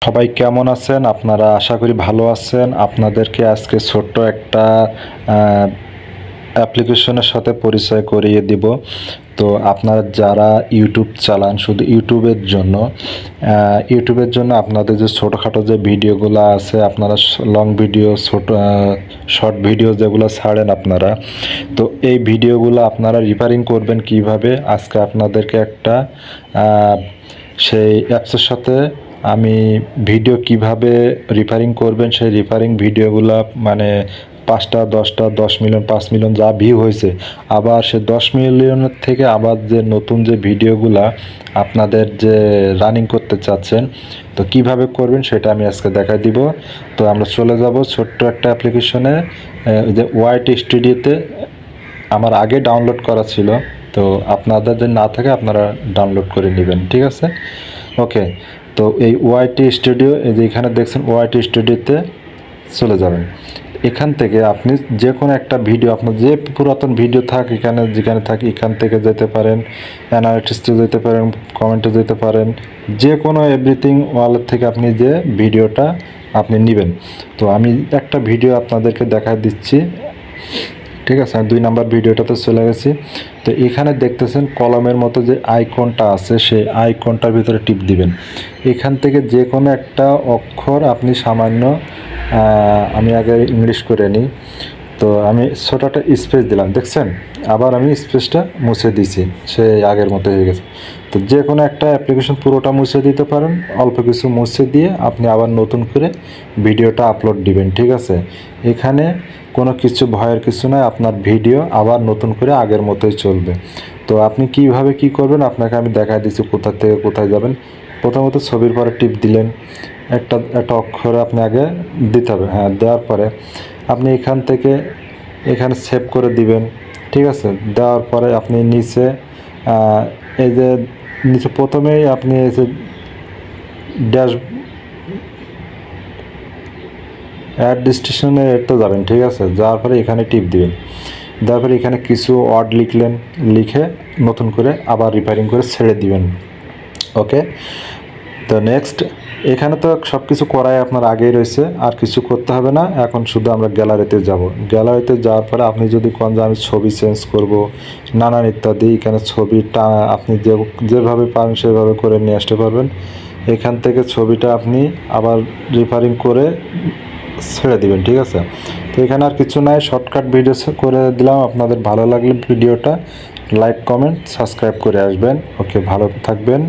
সবাই কেমন আছেন? আপনারা আশা করি ভালো আছেন। আপনাদেরকে আজকে ছোট্ট একটা অ্যাপ্লিকেশনের সাথে পরিচয় করিয়ে দিব। তো আপনারা যারা ইউটিউব চালান শুধু ইউটিউবের জন্য আপনাদের যে ছোটোখাটো যে ভিডিওগুলো আছে, আপনারা লং ভিডিও, শর্ট ভিডিও যেগুলো ছাড়েন আপনারা, তো এই ভিডিওগুলো আপনারা রিপেয়ারিং করবেন কিভাবে, আজকে আপনাদেরকে একটা সেই অ্যাপসের সাথে আমি ভিডিও কিভাবে রিপেয়ারিং করবেন সেই রিপেয়ারিং ভিডিওগুলো, মানে 5টা 10টা 10 মিলিয়ন 5 মিলিয়ন যা ভিউ হয়েছে, আবার সে 10 মিলিয়নের থেকে আবার যে নতুন যে ভিডিওগুলা আপনাদের যে রানিং করতে চাচ্ছেন, তো কিভাবে করবেন সেটা আমি আজকে দেখাই দিব। তো আমরা চলে যাব ছোট্ট একটা অ্যাপ্লিকেশনে, যে ওয়াইটি স্টুডিওতে আমার আগে ডাউনলোড করা ছিল। তো আপনাদের যদি না থাকে আপনারা ডাউনলোড করে নেবেন, ঠিক আছে? ওকে, তো এই ওয়াইটি স্টুডিও, এই যে এখানে দেখছেন ওয়াইটি স্টুডিওতে চলে যাবেন। এখান থেকে আপনি যে কোনো একটা ভিডিও, আপনার যে পুরাতন ভিডিও থাক এখানে, যেখানে থাকি এখান থেকে যেতে পারেন, অ্যানালিটিক্সে যেতে পারেন, কমেন্টে যেতে পারেন, যে কোনো এভরিথিং ওয়ালের থেকে আপনি যে ভিডিওটা আপনি নেবেন। তো আমি একটা ভিডিও আপনাদেরকে দেখা দিচ্ছি, ঠিক আছে? 2 নাম্বার ভিডিওটাতে চলে গেছি। তো এখানে দেখতেছেন কলমের মতো যে আইকনটা আছে, সেই আইকনটার ভিতরে টিপ দিবেন। এখান থেকে যে কোনো একটা অক্ষর আপনি সামান্য, আমি আগে ইংলিশ করে নিই, তো আমি ছোট একটা স্পেস দিলাম, দেখছেন? আবার আমি স্পেসটা মুছে দিছি, সে আগের মতো হয়ে গেছে। তো যে কোনো একটা অ্যাপ্লিকেশন পুরোটা মুছে দিতে পারেন, অল্প কিছু মুছে দিয়ে আপনি আবার নতুন করে ভিডিওটা আপলোড দিবেন, ঠিক আছে? এখানে কোনো কিছু ভয়ের কিছু নয়, আপনার ভিডিও আবার নতুন করে আগের মতোই চলবে। তো আপনি কিভাবে কি করবেন আপনাকে আমি দেখাই দিচ্ছি, কোথা থেকে কোথায় যাবেন। প্রথমত ছবির পরে টিপ দিলেন, একটা একটা অক্ষর আপনি আগে দিতে হবে, হ্যাঁ, দেওয়ার পরে আপনি এখান থেকে এখানে সেভ করে দিবেন, ঠিক আছে? দেওয়ার পরে আপনি নিচে, এই যে নিচে প্রথমেই আপনি এই যে ড্যাশ অ্যাড ডেস্টিনেশনে তো যাবেন, ঠিক আছে? যাওয়ার পরে এখানে টিপ দিবেন, দেওয়ার পরে এখানে কিছু ওয়ার্ড লিখলেন, লিখে নতুন করে আবার রিপেয়ারিং করে ছেড়ে দিবেন। ওকে, তো নেক্সট, এখানে তো সব কিছু করাই আপনার আগেই রয়েছে, আর কিছু করতে হবে না। এখন শুধু আমরা গ্যালারিতে যাব। গ্যালারিতে যাওয়ার পরে আপনি যদি কোন যে আমি ছবি চেঞ্জ করব, নানান ইত্যাদি, এখানে ছবিটা আপনি যেভাবে পারেন সেভাবে করে নিয়ে আসতে পারবেন। এখান থেকে ছবিটা আপনি আবার রিপেয়ারিং করে ছেড়ে দিবেন, ঠিক আছে? তো এখানে আর কিছু নাই, শর্টকাট ভিডিও করে দিলাম। আপনাদের ভালো লাগলে ভিডিওটা লাইক, কমেন্ট, সাবস্ক্রাইব করে আসবেন। ওকে, ভালো থাকবেন।